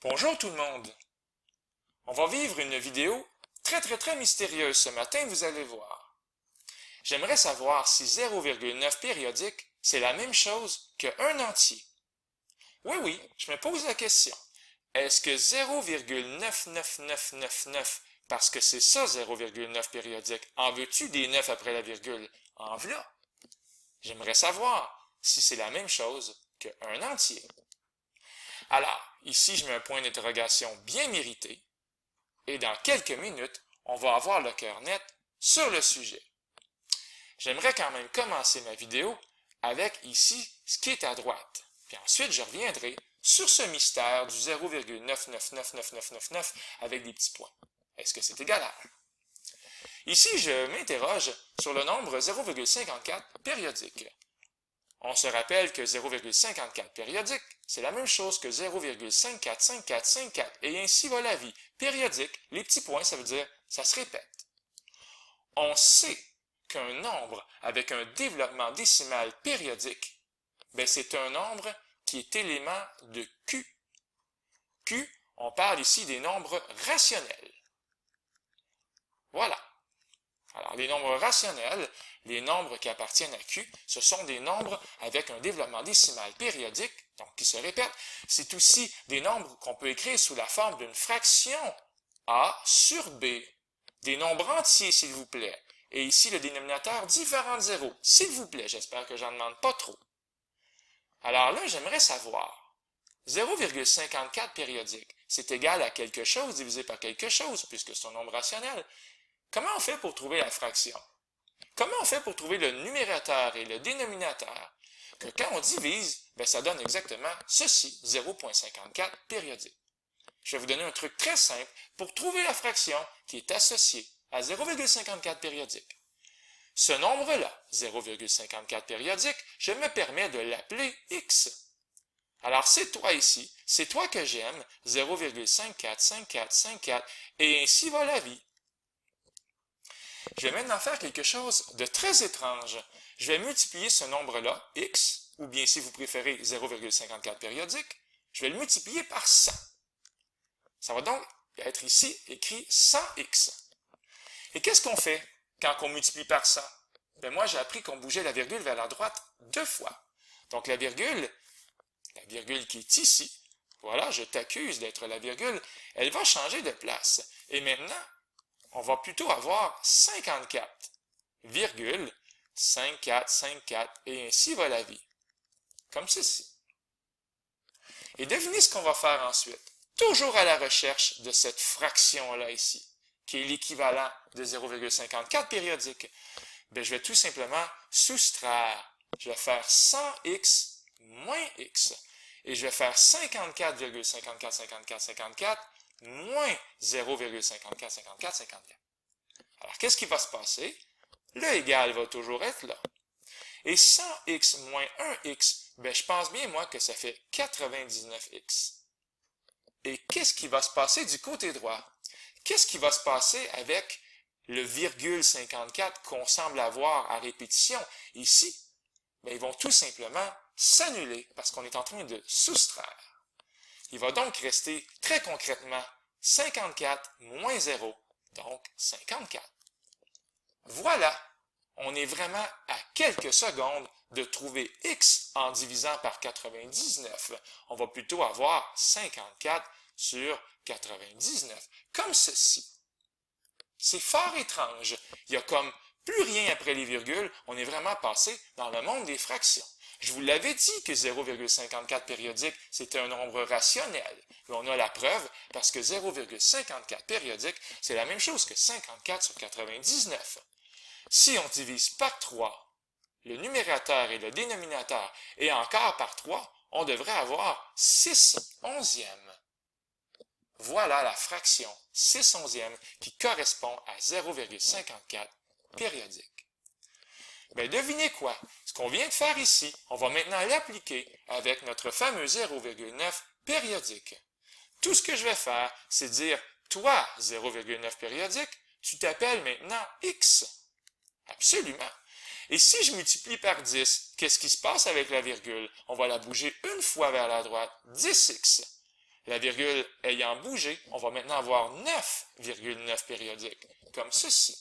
Bonjour tout le monde! On va vivre une vidéo très mystérieuse ce matin, vous allez voir. J'aimerais savoir si 0,9 périodique, c'est la même chose que 1 entier. Oui, je me pose la question. Est-ce que 0,99999, parce que c'est ça 0,9 périodique, en veux-tu des 9 après la virgule? En v'là. J'aimerais savoir si c'est la même chose que 1 entier. Alors, ici, je mets un point d'interrogation bien mérité, et dans quelques minutes, on va avoir le cœur net sur le sujet. J'aimerais quand même commencer ma vidéo avec ici ce qui est à droite, puis ensuite je reviendrai sur ce mystère du 0,999999 avec des petits points. Est-ce que c'est égal à 1? Ici, je m'interroge sur le nombre 0,54 périodique. On se rappelle que 0,54 périodique, c'est la même chose que 0,545454 et ainsi va la vie. Périodique, les petits points, ça veut dire ça se répète. On sait qu'un nombre avec un développement décimal périodique, c'est un nombre qui est élément de Q. Q, on parle ici des nombres rationnels. Voilà. Alors, les nombres rationnels, les nombres qui appartiennent à Q, ce sont des nombres avec un développement décimal périodique, donc qui se répètent. C'est aussi des nombres qu'on peut écrire sous la forme d'une fraction A sur B. Des nombres entiers, s'il vous plaît. Et ici, le dénominateur différent de 0. S'il vous plaît, j'espère que j'en demande pas trop. Alors là, j'aimerais savoir, 0,54 périodique, c'est égal à quelque chose divisé par quelque chose, puisque c'est un nombre rationnel. Comment on fait pour trouver la fraction? Comment on fait pour trouver le numérateur et le dénominateur? Que quand on divise, ça donne exactement ceci, 0,54 périodique. Je vais vous donner un truc très simple pour trouver la fraction qui est associée à 0,54 périodique. Ce nombre-là, 0,54 périodique, je me permets de l'appeler x. Alors c'est toi ici, c'est toi que j'aime, 0,545454, et ainsi va la vie. Je vais maintenant faire quelque chose de très étrange. Je vais multiplier ce nombre-là, x, ou bien si vous préférez 0,54 périodique, je vais le multiplier par 100. Ça va donc être ici écrit 100x. Et qu'est-ce qu'on fait quand on multiplie par 100? Moi j'ai appris qu'on bougeait la virgule vers la droite 2 fois. Donc la virgule qui est ici, voilà, je t'accuse d'être la virgule, elle va changer de place. Et maintenant, on va plutôt avoir 54,5454 et ainsi va la vie. Comme ceci. Et devinez ce qu'on va faire ensuite. Toujours à la recherche de cette fraction-là ici, qui est l'équivalent de 0,54 périodique. Je vais tout simplement soustraire. Je vais faire 100x moins x. Et je vais faire 54,545454 moins 0,545454. Alors, qu'est-ce qui va se passer? Le égal va toujours être là. Et 100x moins 1x, je pense bien, moi, que ça fait 99x. Et qu'est-ce qui va se passer du côté droit? Qu'est-ce qui va se passer avec le virgule 54 qu'on semble avoir à répétition ici? Ils vont tout simplement s'annuler parce qu'on est en train de soustraire. Il va donc rester très concrètement 54 moins 0, donc 54. Voilà, on est vraiment à quelques secondes de trouver x en divisant par 99. On va plutôt avoir 54 sur 99, comme ceci. C'est fort étrange. Il y a comme plus rien après les virgules, on est vraiment passé dans le monde des fractions. Je vous l'avais dit que 0,54 périodique, c'était un nombre rationnel. Mais on a la preuve parce que 0,54 périodique, c'est la même chose que 54 sur 99. Si on divise par 3, le numérateur et le dénominateur, et encore par 3, on devrait avoir 6 onzièmes. Voilà la fraction 6 onzièmes qui correspond à 0,54 périodique. Devinez quoi? Ce qu'on vient de faire ici, on va maintenant l'appliquer avec notre fameux 0,9 périodique. Tout ce que je vais faire, c'est dire, toi, 0,9 périodique, tu t'appelles maintenant x. Absolument. Et si je multiplie par 10, qu'est-ce qui se passe avec la virgule? On va la bouger une fois vers la droite, 10x. la virgule ayant bougé, on va maintenant avoir 9,9 périodiques, comme ceci.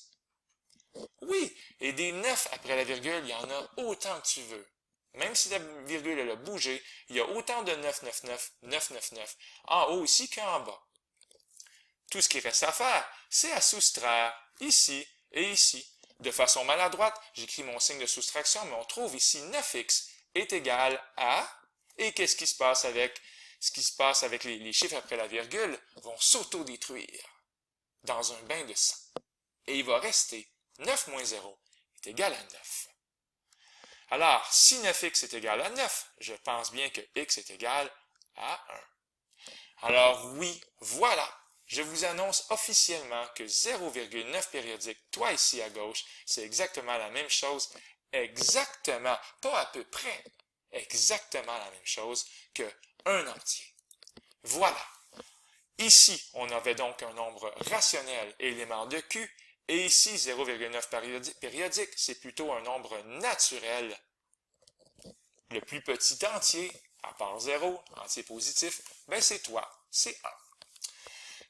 Oui, et des 9 après la virgule, il y en a autant que tu veux. Même si la virgule elle a bougé, il y a autant de 999, 999, en haut ici qu'en bas. Tout ce qui reste à faire, c'est à soustraire ici et ici. De façon maladroite, j'écris mon signe de soustraction, mais on trouve ici 9x est égal à... Et qu'est-ce qui se passe avec... Ce qui se passe avec les chiffres après la virgule vont s'autodétruire dans un bain de sang. Et il va rester 9 moins 0 est égal à 9. Alors, si 9x est égal à 9, je pense bien que x est égal à 1. Alors oui, voilà, je vous annonce officiellement que 0,9 périodique, toi ici à gauche, c'est exactement la même chose, exactement, pas à peu près, exactement la même chose que 1 entier. Voilà. Ici, on avait donc un nombre rationnel, élément de Q, et ici, 0,9 périodique, c'est plutôt un nombre naturel. Le plus petit entier, à part 0, entier positif, ben c'est toi, c'est 1.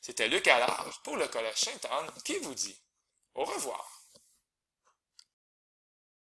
C'était Luc Allard pour le Collège Sainte-Anne qui vous dit au revoir.